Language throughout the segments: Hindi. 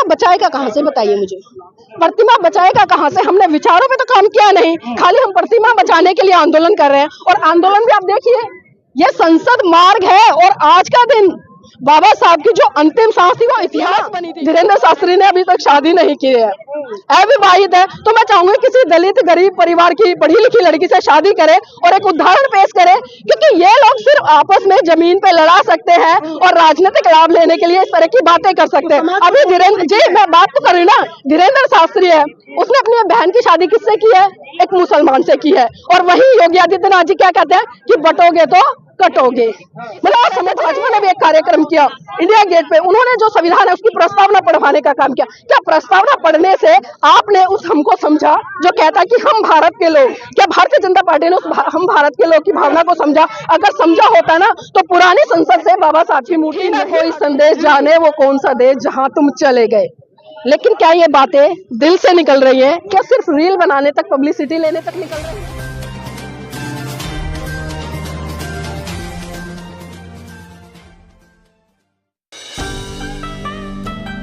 बचाएगा कहाँ से, बताइए मुझे। प्रतिमा बचाएगा कहाँ से? हमने विचारों पे तो काम किया नहीं, खाली हम प्रतिमा बचाने के लिए आंदोलन कर रहे हैं। और आंदोलन भी आप देखिए, ये संसद मार्ग है और आज का दिन बाबा साहब की जो अंतिम सांस थी वो इतिहास बनी थी। धीरेन्द्र शास्त्री ने अभी तक शादी नहीं की है, अविवाहित है। तो मैं चाहूंगी किसी दलित गरीब परिवार की पढ़ी लिखी लड़की से शादी करे और एक उदाहरण पेश करे, क्योंकि ये लोग सिर्फ आपस में जमीन पे लड़ा सकते हैं और राजनीतिक लाभ लेने के लिए इस तरह की बातें कर सकते हैं। अभी धीरेन्द्र जी, मैं बात तो कर रही हूँ ना, धीरेन्द्र शास्त्री है, उसने अपनी बहन की शादी किससे की है? एक मुसलमान से की है। और वही योगी आदित्यनाथ जी क्या कहते हैं कि बटोगे तो कटोगे। मतलब समझ, भाजपा ने भी एक कार्यक्रम किया इंडिया गेट पे, उन्होंने जो संविधान है उसकी प्रस्तावना पढ़वाने का काम किया। क्या प्रस्तावना पढ़ने से आपने उस हमको समझा जो कहता कि हम भारत के लोग? क्या भारतीय जनता पार्टी ने उस हम भारत के लोग की भावना को समझा? अगर समझा होता ना तो पुरानी संसद से बाबा साहब की मूर्ति न कोई संदेश जाने वो कौन सा देश जहाँ तुम चले गए। लेकिन क्या ये बातें दिल से निकल रही है? क्या सिर्फ रील बनाने तक, पब्लिसिटी लेने तक निकल रही है?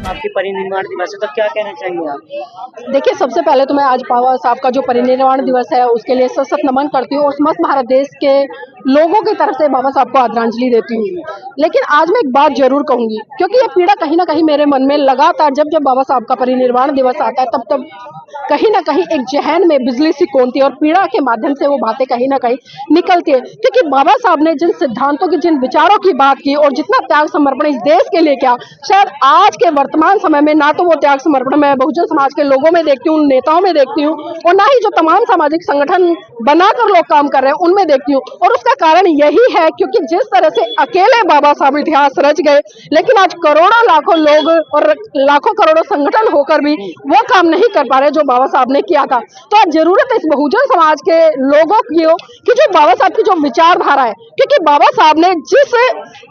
आपकी परिनिर्वाण दिवस है तो क्या कहना चाहेंगे आप? देखिए, सबसे पहले तो मैं आज बाबा साहब का जो परिनिर्वाण दिवस है उसके लिए सशक्त नमन करती हूँ और समस्त भारत देश के लोगों की तरफ से बाबा साहब को आदरांजलि देती हूँ। लेकिन आज मैं एक बात जरूर कहूंगी, क्योंकि ये पीड़ा कहीं ना कहीं मेरे मन में लगातार जब बाबा साहब का परिनिर्वाण दिवस आता है तब कहीं ना कहीं एक जहन में बिजली सी कौनती है और पीड़ा के माध्यम से वो बातें कहीं ना कहीं निकलती है। क्योंकि बाबा साहब ने जिन सिद्धांतों की, जिन विचारों की बात की और जितना त्याग समर्पण इस देश के लिए किया, शायद आज के वर्तमान समय में ना तो वो त्याग समर्पण मैं बहुजन समाज के लोगों में देखती हूँ, नेताओं में देखती हूँ, और ना ही जो तमाम सामाजिक संगठन बनाकर लोग काम कर रहे हैं उनमें देखती हूँ। और उसका कारण यही है क्योंकि जिस तरह से अकेले बाबा साहब इतिहास रच गए, लेकिन आज करोड़ों लाखों लोग और लाखों करोड़ों संगठन होकर भी वो काम नहीं कर पा रहे जो बाबा साहब ने किया था। तो आज जरूरत है इस बहुजन समाज के लोगों की कि जो बाबा साहब की जो विचारधारा है, क्योंकि बाबा साहब ने जिस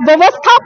व्यवस्था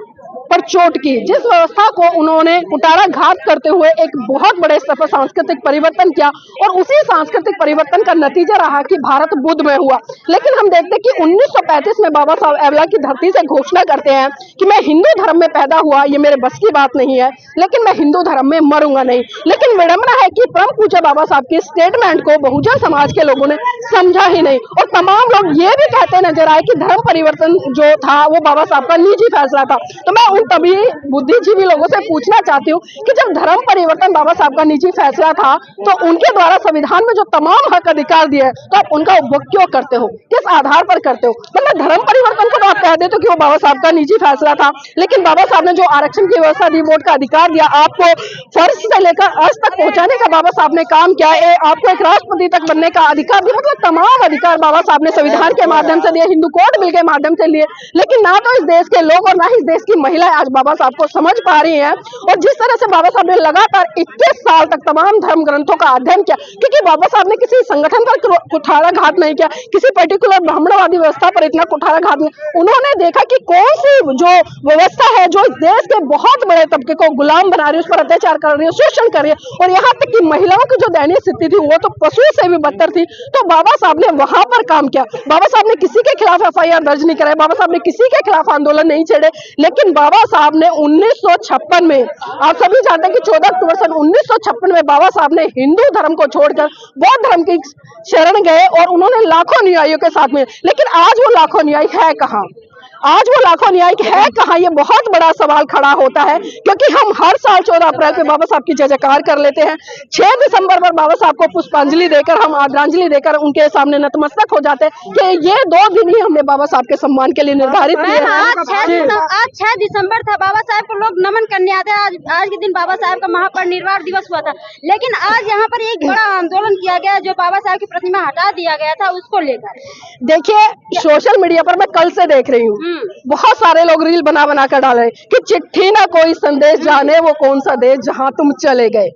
पर चोट की, जिस व्यवस्था को उन्होंने कुठाराघात करते हुए एक बहुत बड़े स्तर पर सांस्कृतिक परिवर्तन किया, और उसी सांस्कृतिक परिवर्तन का नतीजा रहा कि भारत बुद्धमय हुआ। लेकिन हम देखते हैं कि 1935 में बाबा साहब एवला की धरती से घोषणा करते हैं कि मैं हिंदू धर्म में पैदा हुआ, ये मेरे बस की बात नहीं है, लेकिन मैं हिंदू धर्म में मरूंगा नहीं। लेकिन विडंबना है कि परम पूज्य बाबा साहब की स्टेटमेंट को बहुजन समाज के लोगों ने समझा ही नहीं, और तमाम लोग ये भी कहते नजर आए कि धर्म परिवर्तन जो था वो बाबा साहब का निजी फैसला था। तो मैं उन तभी बुद्धिजीवी लोगों से पूछना चाहती हूँ कि जब धर्म परिवर्तन बाबा साहब का निजी फैसला था तो उनके द्वारा संविधान में जो तमाम हक अधिकार दिए तो आप उनका उपभोग क्यों करते हो, किस आधार पर करते हो? मतलब धर्म परिवर्तन को तो आप कह देते हो कि वो बाबा साहब का निजी फैसला था, लेकिन बाबा साहब ने जो आरक्षण की व्यवस्था दी, वोट का अधिकार दिया, आपको फर्श से लेकर अर्श तक पहुंचाने का बाबा साहब ने काम किया, आपको एक राष्ट्रपति तक बनने का अधिकार दिया। मतलब तमाम अधिकार बाबा साहब ने संविधान के माध्यम से दिए, हिंदू कोड बिल के माध्यम से लिए। लेकिन ना तो इस देश के लोग और ना ही इस देश की महिलाएं आज बाबा साहब को समझ पा रही हैं। और जिस तरह से बाबा साहब ने लगातार 21 साल तक तमाम धर्म ग्रंथों का अध्ययन किया, क्योंकि बाबा साहब ने किसी संगठन पर कुठाराघात नहीं किया, किसी पर्टिकुलर ब्राह्मणवादी व्यवस्था पर इतना कुठाराघात नहीं। उन्होंने देखा कि कौन सी जो व्यवस्था है जो इस देश के बहुत बड़े तबके को गुलाम बना रही है, उस पर अत्याचार कर रही है, शोषण कर रही है, और यहाँ तक कि महिलाओं की जो दयनीय स्थिति थी वो तो पशु से भी बदतर थी। तो बाबा साहब ने वहां पर काम किया। बाबा साहब ने किसी के खिलाफ FIR दर्ज नहीं कराया, बाबा साहब ने किसी के खिलाफ आंदोलन नहीं छेड़े, लेकिन बाबा साहब ने 1956 में, आप सभी जानते हैं कि 14 अक्टूबर सन 1956 में बाबा साहब ने हिंदू धर्म को छोड़कर बौद्ध धर्म की शरण गए और उन्होंने लाखों अनुयायियों के साथ में। लेकिन आज वो लाखों अनुयायी है कहाँ? आज वो लाखों न्यायिक है कहाँ? ये बहुत बड़ा सवाल खड़ा होता है, क्योंकि हम हर साल 14 अप्रैल पे बाबा साहब की जय जयकार कर लेते हैं। 6 दिसंबर पर बाबा साहब को पुष्पांजलि देकर, हम आदरांजलि देकर उनके सामने नतमस्तक हो जाते हैं कि ये 2 दिन ही हमने बाबा साहब के सम्मान के लिए निर्धारित किए हैं। आज 6 दिसंबर था, बाबा साहब को लोग नमन करने आते हैं। आज के दिन बाबा साहब का महापरिनिर्वाण दिवस हुआ था, लेकिन आज यहाँ पर एक बड़ा आंदोलन किया गया जो बाबा साहब की प्रतिमा हटा दिया गया था, उसको लेकर। देखिए, सोशल मीडिया पर मैं कल से देख रही हूँ, बहुत सारे लोग रील बना कर डाल रहे कि चिट्ठी ना कोई संदेश जाने वो कौन सा देश जहां तुम चले गए।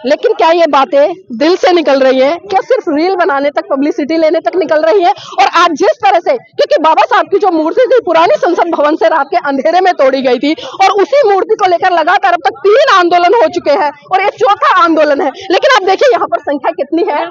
लेकिन क्या ये बातें दिल से निकल रही है, क्या सिर्फ रील बनाने तक, पब्लिसिटी लेने तक निकल रही है? और आज जिस तरह से, क्योंकि बाबा साहब की जो मूर्ति थी पुरानी संसद भवन से रात के अंधेरे में तोड़ी गई थी, और उसी मूर्ति को लेकर लगातार अब तक 3 आंदोलन हो चुके हैं और ये 4था आंदोलन है। लेकिन आप देखिए यहाँ पर संख्या कितनी है।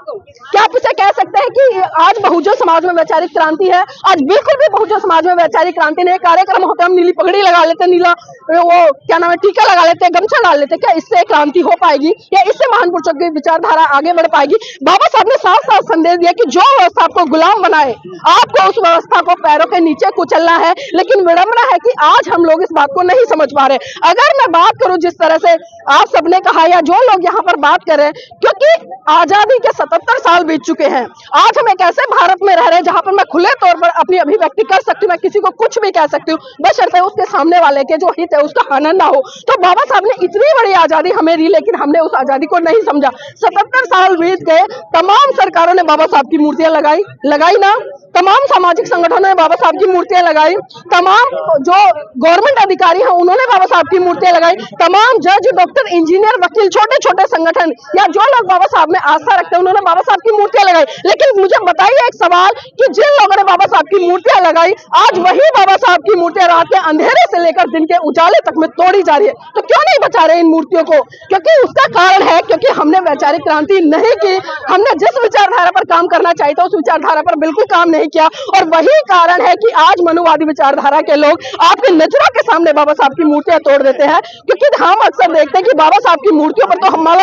क्या आप इसे कह सकते हैं कि आज बहुजन समाज में वैचारिक क्रांति है? आज बिल्कुल भी बहुजन समाज में वैचारिक क्रांति नहीं। कार्यक्रम होते हम नीली पगड़ी लगा लेते, नीला वो क्या नाम है टीका लगा लेते, गमछा डाल लेते, क्या इससे क्रांति हो पाएगी या इससे महान पुरुषों की विचारधारा आगे बढ़ पाएगी? बाबा साहब ने साफ साफ संदेश दिया कि जो व्यवस्था आपको गुलाम बनाए, आपको उस व्यवस्था को पैरों के नीचे कुचलना है। लेकिन विडंबना है कि आज हम लोग इस बात को नहीं समझ पा रहे। अगर मैं बात करूं जिस तरह से आप सबने कहा या जो लोग यहाँ पर बात कर रहे हैं, क्योंकि आजादी के 77 साल बीत चुके हैं, आज हम एक ऐसे भारत में रह रहे हैं जहां पर मैं खुले तौर पर अपनी अभिव्यक्ति कर सकती हूँ, मैं किसी को कुछ भी कह सकती हूँ, बशर्ते उसके सामने वाले के जो हित है उसका हनन ना हो। तो बाबा साहब ने इतनी बड़ी आजादी हमें दी, लेकिन हमने उस आजादी को नहीं समझा। 77 साल बीत गए, तमाम सरकारों ने बाबा साहब की मूर्तियां लगाई ना, तमाम सामाजिक संगठनों ने बाबा साहब की मूर्तियां लगाई, तमाम जो गवर्नमेंट अधिकारी हैं उन्होंने बाबा साहब की मूर्तियां लगाई, तमाम जज, डॉक्टर, इंजीनियर, वकील, छोटे छोटे संगठन या जो लोग बाबा साहब में आस्था रखते हैं उन्होंने बाबा साहब की मूर्तियां लगाई। लेकिन मुझे बताइए एक सवाल कि जिन लोगों ने बाबा साहब की मूर्तियां लगाई, आज वही बाबा साहब की मूर्तियां रात के अंधेरे से लेकर दिन के उजाले तक में तोड़ी जा रही है। तो क्यों नहीं बचा रहे इन मूर्तियों को? क्योंकि उसका कारण है क्योंकि हमने वैचारिक क्रांति नहीं की। हमने जिस विचारधारा पर काम करना चाहिए था उस विचारधारा पर बिल्कुल काम नहीं किया, और वही कारण है कि आज मनुवादी विचारधारा के लोग आपके नजरों के सामने बाबा साहब की मूर्तियां तोड़ देते हैं। क्योंकि हम अक्सर देखते हैं कि बाबा साहब की मूर्तियों पर तो हम माला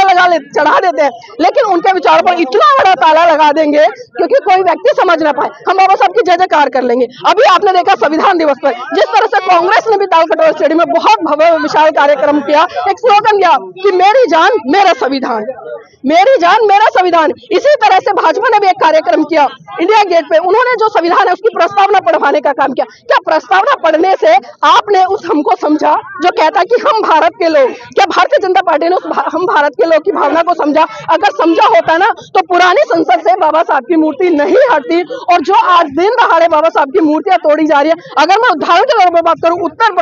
चढ़ा देते हैं, लेकिन उनके विचारों पर इतना बड़ा ताला लगा देंगे क्योंकि कोई व्यक्ति समझ ना पाए। हम बाबा साहब की जय जयकार कर लेंगे। अभी आपने देखा संविधान दिवस पर जिस तरह से कांग्रेस ने भी तालकटोरा स्टेडियम में बहुत भव्य विशाल कार्यक्रम किया, एक स्लोगन दिया कि मेरी जान मेरा संविधान, मेरी जान मेरा संविधान। इसी तरह से भाजपा ने भी एक कार्यक्रम किया इंडिया गेट पे, उन्होंने जो संविधान है उसकी प्रस्तावना पढ़वाने का काम किया। क्या प्रस्तावना पढ़ने से आपने उस हमको समझा जो कहता कि हम भारत के लोग? क्या भारतीय जनता पार्टी ने उस हम भारत के लोग की भावना को समझा? अगर समझा होता ना तो पुरानी संसद से बाबा साहब की मूर्ति नहीं हटती, और जो आज दिन दहाड़े बाबा साहब की मूर्तियां तोड़ी जा रही है। अगर मैं उदाहरण के तौर पर बात करूं, उत्तर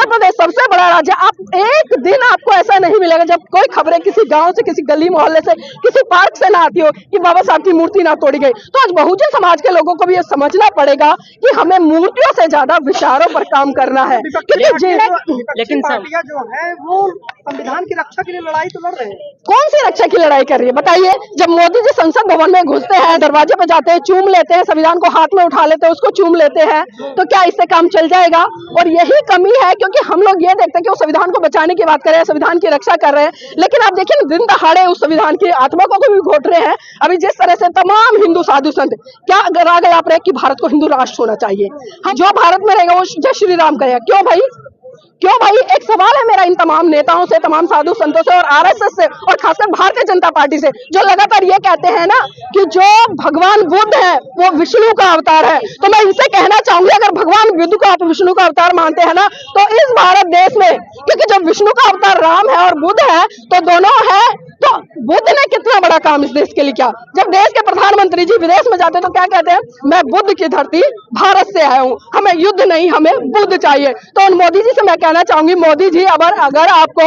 प्रदेश सबसे बड़ा राज्य, आप एक दिन आपको ऐसा नहीं मिलेगा जब कोई खबरें किसी गांव से, किसी गली मोहल्ले से, किसी पार्क से ना आती हो कि बाबा साहब की मूर्ति ना तोड़ी गई। तो आज बहुजन समाज के लोगों को भी ये समझना पड़ेगा कि हमें मूर्तियों से ज्यादा विचारों पर काम करना है। लेकिन पार्टियां जो है वो संविधान की रक्षा के लिए लड़ाई तो लड़ रहे हैं। कौन सी रक्षा की लड़ाई कर रही है बताइए? जब मोदी जी संसद भवन में घुसते हैं, दरवाजे पे जाते हैं, चूम लेते हैं, संविधान को हाथ में उठा लेते हैं, उसको चूम लेते हैं, तो क्या इससे काम चल जाएगा? और यही कमी है क्योंकि हम लोग ये देखते हैं कि वो संविधान को बचाने की बात कर रहे हैं, संविधान की रक्षा कर रहे हैं, लेकिन आप देखिए ना दिन दहाड़े उस संविधान की आत्मा को भी घोट रहे हैं। अभी जिस तरह से तमाम हिंदू साधु संत क्या राग आप रहे कि भारत को हिंदू राष्ट्र होना चाहिए, जो भारत में रहेगा वो जय श्री राम करेगा। क्यों भाई? एक सवाल है मेरा इन तमाम नेताओं से, तमाम साधु संतों से और आरएसएस से और खासकर भारतीय जनता पार्टी से, जो लगातार ये कहते हैं ना कि जो भगवान बुद्ध है वो विष्णु का अवतार है। तो मैं इनसे कहना चाहूंगी अगर भगवान बुद्ध को आप विष्णु का अवतार मानते हैं ना, तो इस भारत देश में, क्योंकि जब विष्णु का अवतार राम है और बुद्ध है तो दोनों है, तो बुद्ध ने कितना बड़ा काम इस देश के लिए किया। जब देश के प्रधानमंत्री जी विदेश में जाते हैं तो क्या कहते हैं? मैं बुद्ध की धरती भारत से आया हूँ, हमें युद्ध नहीं हमें बुद्ध चाहिए। तो उन मोदी जी से मैं कहना चाहूंगी, मोदी जी अगर आपको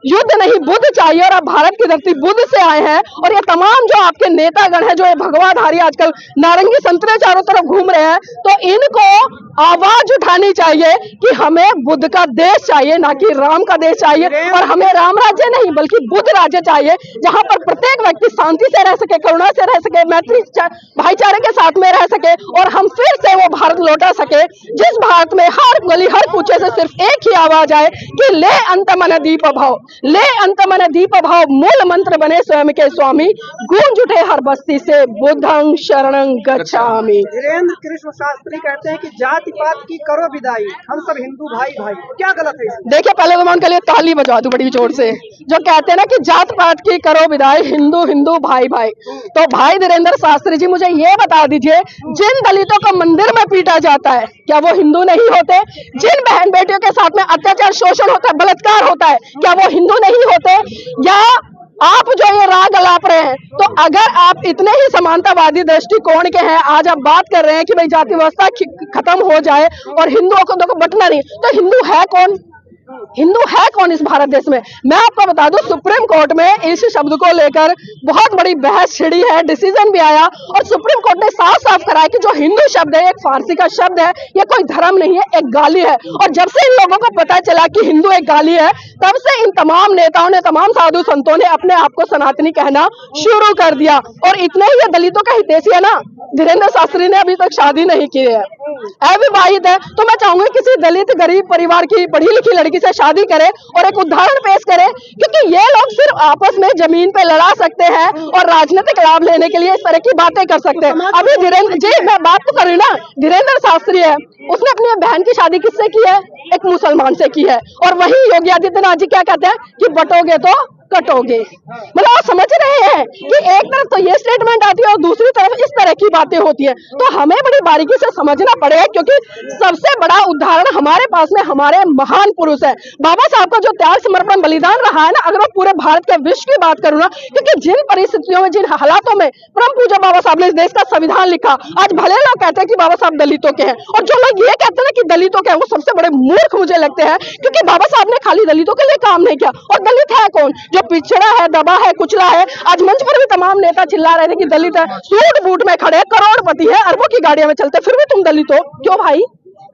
युद्ध नहीं बुद्ध चाहिए और आप भारत की धरती बुद्ध से आए हैं, और ये तमाम जो आपके नेतागण हैं जो ये भगवाधारी आजकल नारंगी संतरे चारों तरफ घूम रहे हैं, तो इनको आवाज उठानी चाहिए कि हमें बुद्ध का देश चाहिए, ना कि राम का देश चाहिए। और हमें राम राज्य नहीं बल्कि बुद्ध राज्य चाहिए, जहां पर प्रत्येक व्यक्ति शांति से रह सके, करुणा से रह सके, मैत्री भाईचारे के साथ में रह सके, और हम फिर से वो भारत लौटा सके जिस भारत में हर गली हर कूचे से सिर्फ एक ही आवाज आए कि ले अंत मन दीप भाव, ले अंत मन दीप भाव, मूल मंत्र बने स्वयं के स्वामी, गूंज उठे हर बस्ती से बुद्धं शरणं गच्छामि। धीरेन्द्र कृष्ण शास्त्री कहते हैं कि जाति पात की करो विदाई, हम सब हिंदू भाई भाई। क्या गलत है? देखिए पहले तो मैं उनके लिए ताली बजा दूं बड़ी जोर से, जो कहते हैं ना कि जात पात की करो विदाई, हिंदू हिंदू भाई भाई। तो भाई धीरेन्द्र शास्त्री जी मुझे ये बता दीजिए, जिन दलितों को मंदिर में पीटा जाता है क्या वो हिंदू नहीं होते? जिन बहन बेटियों के साथ में अत्याचार शोषण होता है, बलात्कार होता है, क्या वो हिंदू नहीं होते? या आप जो ये राग अलाप रहे हैं, तो अगर आप इतने ही समानतावादी दृष्टिकोण के हैं, आज आप बात कर रहे हैं कि भाई जाति व्यवस्था खत्म हो जाए और हिंदुओं को बटना नहीं, तो हिंदू है कौन? हिंदू है कौन इस भारत देश में? मैं आपको बता दूं, सुप्रीम कोर्ट में इस शब्द को लेकर बहुत बड़ी बहस छिड़ी है, डिसीजन भी आया और सुप्रीम कोर्ट ने साफ साफ कराया कि जो हिंदू शब्द है एक फारसी का शब्द है, ये कोई धर्म नहीं है, एक गाली है। और जब से इन लोगों को पता चला कि हिंदू एक गाली है, तब से इन तमाम नेताओं ने, तमाम साधु संतों ने अपने आप को सनातनी कहना शुरू कर दिया। और इतने ही ये दलितों का हितैषी है ना, धीरेन्द्र शास्त्री ने अभी तक शादी नहीं की है, अविवाहित है। तो मैं चाहूंगी किसी दलित गरीब परिवार की पढ़ी लिखी लड़की से शादी करे और एक उदाहरण पेश करे, क्योंकि ये लोग सिर्फ आपस में जमीन पे लड़ा सकते हैं और राजनीतिक लाभ लेने के लिए इस तरह की बातें कर सकते हैं। अभी धीरेन्द्र जी, मैं बात तो कर रही ना, धीरेन्द्र शास्त्री है, उसने अपनी बहन की शादी किससे की है? एक मुसलमान से की है। और वही योगी आदित्यनाथ जी क्या कहते हैं कि बटोगे तो कटोगे। मतलब आप समझ रहे हैं कि एक तरफ तो ये स्टेटमेंट आती है और दूसरी तरफ इस तरह की बातें होती है। तो हमें बड़ी बारीकी से समझना पड़ेगा, क्योंकि सबसे बड़ा उदाहरण हमारे पास में हमारे महान पुरुष है। बाबा साहब का जो त्याग समर्पण बलिदान रहा है ना, अगर मैं पूरे भारत के विश्व की बात करूँ ना, क्योंकि जिन परिस्थितियों में, जिन हालातों में परम पूज्य बाबा साहब ने इस देश का संविधान लिखा, आज भले लोग कहते हैं कि बाबा साहब दलितों के हैं, और जो लोग ये कहते हैं कि दलितों के हैं, वो सबसे बड़े मूर्ख मुझे लगते हैं, क्योंकि बाबा साहब ने खाली दलितों के लिए काम नहीं किया। और दलित है कौन? जो पिछड़ा है, दबा है, कुचला है। आज मंच पर भी तमाम नेता चिल्ला रहे थे कि दलित है, सूट बूट में खड़े, करोड़पति है, अरबों की गाड़ियों में चलते, फिर भी तुम दलित हो। क्यों भाई?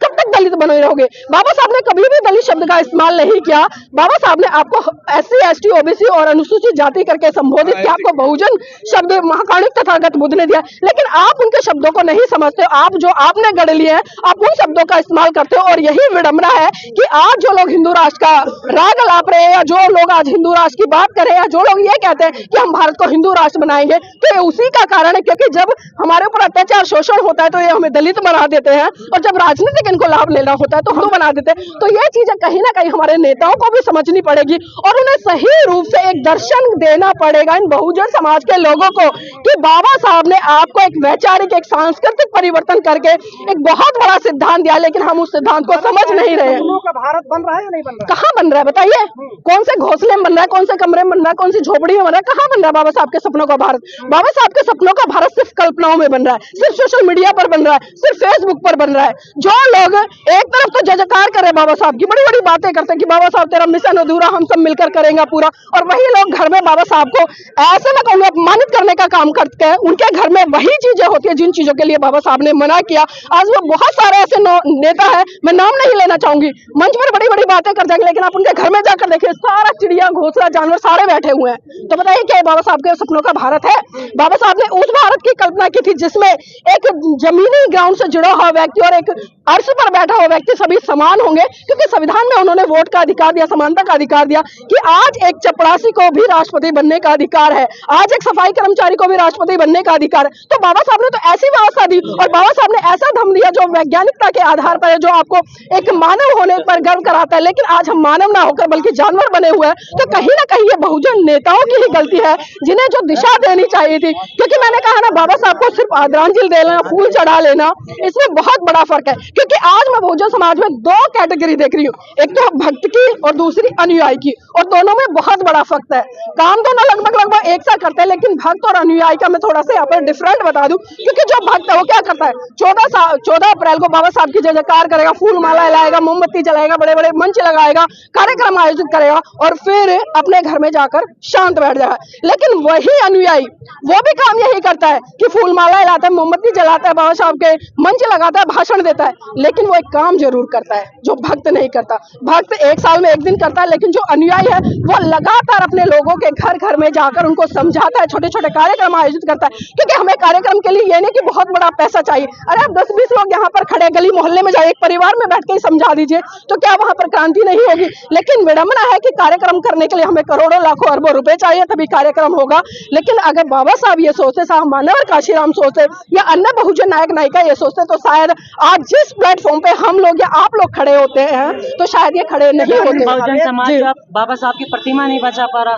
कब तक दलित बने रहोगे? बाबा साहब ने कभी भी दलित शब्द का इस्तेमाल नहीं किया। बाबा साहब ने आपको SC, ST, OBC और अनुसूचित जाति करके संबोधित किया, आपको बहुजन शब्द महाकाणिक तथागत बुद्ध ने दिया, लेकिन आप उनके शब्दों को नहीं समझते। आप जो आपने गढ़ लिए हैं, आप उन शब्दों का इस्तेमाल करते हो। और यही विडंबना है कि आज जो लोग हिंदू राष्ट्र का राग अलाप रहे हैं, या जो लोग आज हिंदू राष्ट्र की बात कर रहे हैं, जो लोग ये कहते हैं कि हम भारत को हिंदू राष्ट्र बनाएंगे, तो ये उसी का कारण है, क्योंकि जब हमारे ऊपर अत्याचार शोषण होता है तो ये हमें दलित बना देते हैं, और जब राजनीतिक इनको लाभ लेना होता है तो हम बना देते हैं। तो ये चीजें कहीं ना कहीं हमारे नेताओं को भी समझनी पड़ेगी और उन्हें सही रूप से एक दर्शन देना पड़ेगा इन बहुजन समाज के लोगों को, कि बाबा साहब ने आपको एक वैचारिक, एक सांस्कृतिक परिवर्तन करके एक बहुत बड़ा सिद्धांत दिया, लेकिन हम उस सिद्धांत को समझ नहीं रहे हैं। का भारत बन रहा है या नहीं बन रहा? कहाँ बन रहा है बताइए? कौन से घोंसले में बन रहा है, कौन से कमरे में बन रहा है, कौन सी झोपड़ी में बन रहा है? कहाँ बन रहा है बाबा साहब के सपनों का भारत? बाबा साहब के सपनों का भारत सिर्फ कल्पनाओं में बन रहा है, सिर्फ सोशल मीडिया पर बन रहा है, सिर्फ फेसबुक पर बन रहा है। जो लोग एक तरफ तो जयकार कर रहे बाबा साहब की, बड़ी बड़ी बातें करते हैं कि बाबा साहब तेरा मिशन अधूरा, हम सब मिलकर करेंगे पूरा, और वही लोग घर में बाबा साहब को ऐसे मैं कहूँगा अपमानित करने का काम करते हैं। उनके घर में वही चीजें होती है जिन चीजों के लिए बाबा साहब ने मना किया। आज वो बहुत सारे ऐसे नेता है, मैं नाम नहीं लेना चाहूंगी, मंच पर बड़ी बड़ी बातें कर जाएंगे, लेकिन आप उनके घर में जाकर देखिए, सारा चिड़िया, घोंसला, जानवर सारे बैठे हुए हैं। तो बताइए क्या बाबा साहब के सपनों का भारत है? बाबा साहब ने उस भारत की कल्पना की थी जिसमें एक जमीनी ग्राउंड से जुड़ा हुआ व्यक्ति और एक अर्श पर बैठा हुआ व्यक्ति सभी समान होंगे, क्योंकि संविधान में उन्होंने वोट का अधिकार दिया, समानता का अधिकार दिया, कि आज एक चपरासी को भी राष्ट्रपति बनने का अधिकार है, आज एक सफाई कर्मचारी को भी राष्ट्रपति बनने का अधिकार है। तो बाबा साहब ने तो ऐसी व्यवस्था दी, और बाबा साहब ने ऐसा धर्म दिया जो वैज्ञानिकता के आधार पर है, जो आपको एक मानव होने पर गर्व कराता है। लेकिन आज हम मानव ना होकर बल्कि जानवर बने हुए हैं। तो कहीं ना कहीं ये बहुजन नेताओं की ही गलती है, जिन्हें जो दिशा देनी चाहिए थी। क्योंकि मैंने कहा ना, बाबा साहब को सिर्फ आदरांजलि देना, फूल चढ़ा लेना, इसमें बहुत बड़ा फर्क है। क्योंकि आज मैं बहुजन समाज में दो कैटेगरी देख रही हूँ, एक तो भक्त की और दूसरी अनुयायी की, और दोनों में बहुत बड़ा फर्क है। काम दोनों लगभग एक सा करते हैं, लेकिन भक्त और अनुयायी का मैं थोड़ा सा यहाँ पर डिफरेंट बता दूं। क्योंकि जो भक्त है वो क्या करता है, 14 अप्रैल को बाबा साहब की जय जयकार करेगा, फूल माला लाएगा, मोमबत्ती जलाएगा, बड़े बड़े मंच लगाएगा, कार्यक्रम आयोजित करेगा, और फिर अपने घर में जाकर शांत बैठ जाएगा। लेकिन वही अनुयायी वो भी काम यही करता है कि फूल माला लाता है, मोमबत्ती जलाता है, बाबा साहब के मंच लगाता है, भाषण देता है, लेकिन वो एक काम जरूर करता है जो भक्त नहीं करता। भक्त एक साल में एक दिन करता है, लेकिन जो अनुयायी है वो लगातार अपने लोगों के घर घर में जाकर उनको समझाता है, छोटे छोटे कार्यक्रम आयोजित करता है। क्योंकि हमें कार्यक्रम के लिए ये नहीं कि बहुत बड़ा पैसा चाहिए। अरे आप 10-20 लोग यहाँ पर खड़े गली मोहल्ले में जाए, एक परिवार में बैठ के समझा दीजिए, तो क्या वहां पर क्रांति नहीं होगी? लेकिन विडंबना है कि कार्यक्रम करने के लिए हमें करोड़ों लाखों अरबों रुपए चाहिए, तभी कार्यक्रम होगा। लेकिन अगर बाबा साहब ये सोचते, साहब मानव काशीराम सोचते, या अन्य बहुजन नायक नायिका ये सोचते, तो शायद आज जिस प्लेटफॉर्म पे हम लोग या आप लोग खड़े होते हैं, तो शायद ये खड़े नहीं होते। बहुजन समाज बाबा साहब की प्रतिमा नहीं बचा पा रहा।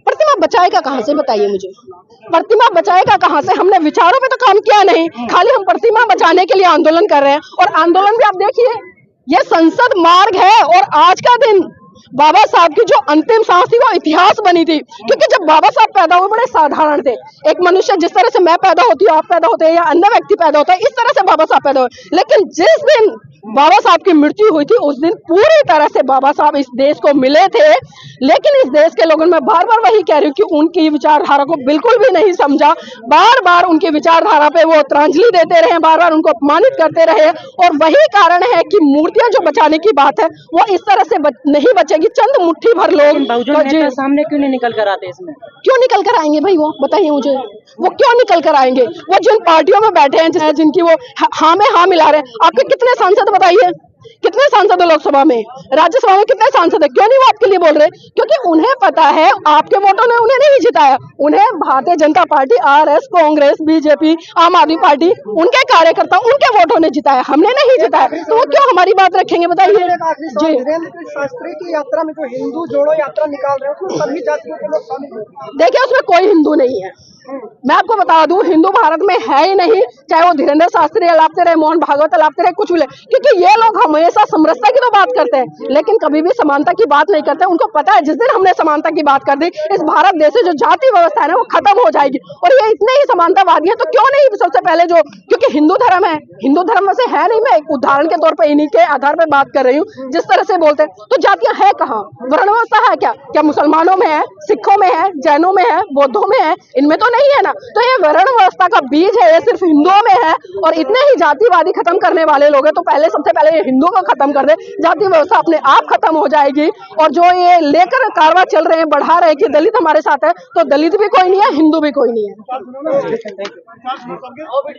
प्रतिमा बचाएगा कहाँ से बताइए मुझे? प्रतिमा बचाएगा कहाँ से? हमने विचारों पे तो काम किया नहीं, खाली हम प्रतिमा बचाने के लिए आंदोलन कर रहे हैं। और आंदोलन भी आप देखिए, ये संसद मार्ग है, और आज का दिन बाबा साहब की जो अंतिम सांस थी वो इतिहास बनी थी, क्योंकि जब बाबा साहब पैदा हुए बड़े साधारण थे। एक मनुष्य जिस तरह से मैं पैदा होती हूँ, आप पैदा होते हैं या अन्य व्यक्ति पैदा होता है, इस तरह से बाबा साहब पैदा हुए। लेकिन जिस दिन बाबा साहब की मृत्यु हुई थी उस दिन पूरी तरह से बाबा साहब इस देश को मिले थे। लेकिन इस देश के लोगों में बार बार वही कह रही हूँ कि उनकी विचारधारा को बिल्कुल भी नहीं समझा, बार बार उनकी विचारधारा पे वो त्रांजलि देते रहे, बार बार उनको अपमानित करते रहे। और वही कारण है कि मूर्तियां जो बचाने की बात है वो इस तरह से नहीं बचेगी। चंद मुट्ठी भर लोग बहुजन नेता सामने क्यों नहीं निकल कर आते इसमें? क्यों निकल कर आएंगे भाई? वो बताइए मुझे, वो क्यों निकल कर आएंगे? वो जिन पार्टियों में बैठे हैं, जिनकी वो हाँ में हाँ मिला रहे हैं। आपके कितने सांसद बताइए, कितने सांसद है लोकसभा में, राज्यसभा में कितने सांसद है? क्यों नहीं वो आपके लिए बोल रहे? क्योंकि उन्हें पता है आपके वोटों ने उन्हें नहीं जिताया। उन्हें Bharatiya Janata party, RS, Congress, BJP, आम आदमी पार्टी, उनके कार्यकर्ता, उनके वोटों ने जिताया, हमने नहीं जिताया। तो वो क्यों हमारी बात रखेंगे बताइए? जी, धीरेन्द्र शास्त्री की यात्रा में जो हिंदू जोड़ो यात्रा निकाल रहे हैं उसमें सभी जातियों के लोग शामिल हैं। देखिए उसमें कोई हिंदू नहीं है। मैं आपको बता दूं, हिंदू भारत में है ही नहीं। चाहे वो धीरेन्द्र शास्त्री अलापते रहे, मोहन भागवत अलापते रहे, कुछ भी ले, क्योंकि ये लोग हमेशा समरसता की तो बात करते हैं लेकिन कभी भी समानता की बात नहीं करते। उनको पता है जिस दिन हमने समानता की बात कर दी, इस भारत देश से जो जाति व्यवस्था है ना वो खत्म हो जाएगी। और ये इतने ही समानतावादी है तो क्यों नहीं सबसे पहले जो, क्योंकि हिंदू धर्म है, हिंदू धर्म में से है नहीं, मैं एक उदाहरण के तौर पर इन्हीं के आधार पर बात कर रही हूँ। जिस तरह से बोलते हैं तो जातियां है कहाँ? वर्ण व्यवस्था है क्या? क्या मुसलमानों में है, सिखों में है, जैनों में है, बौद्धों में है? इनमें तो नहीं है ना। तो ये वर्ण व्यवस्था का बीज है, ये सिर्फ हिंदुओं में है। और इतने ही जातिवादी खत्म करने वाले लोग हैं तो पहले सबसे पहले ये हिंदुओं को खत्म कर दे, जाति व्यवस्था अपने आप खत्म हो जाएगी। और जो ये लेकर कारवां चल रहे हैं, बढ़ा रहे हैं कि दलित हमारे साथ है, तो दलित भी कोई नहीं है, हिंदू भी कोई नहीं है।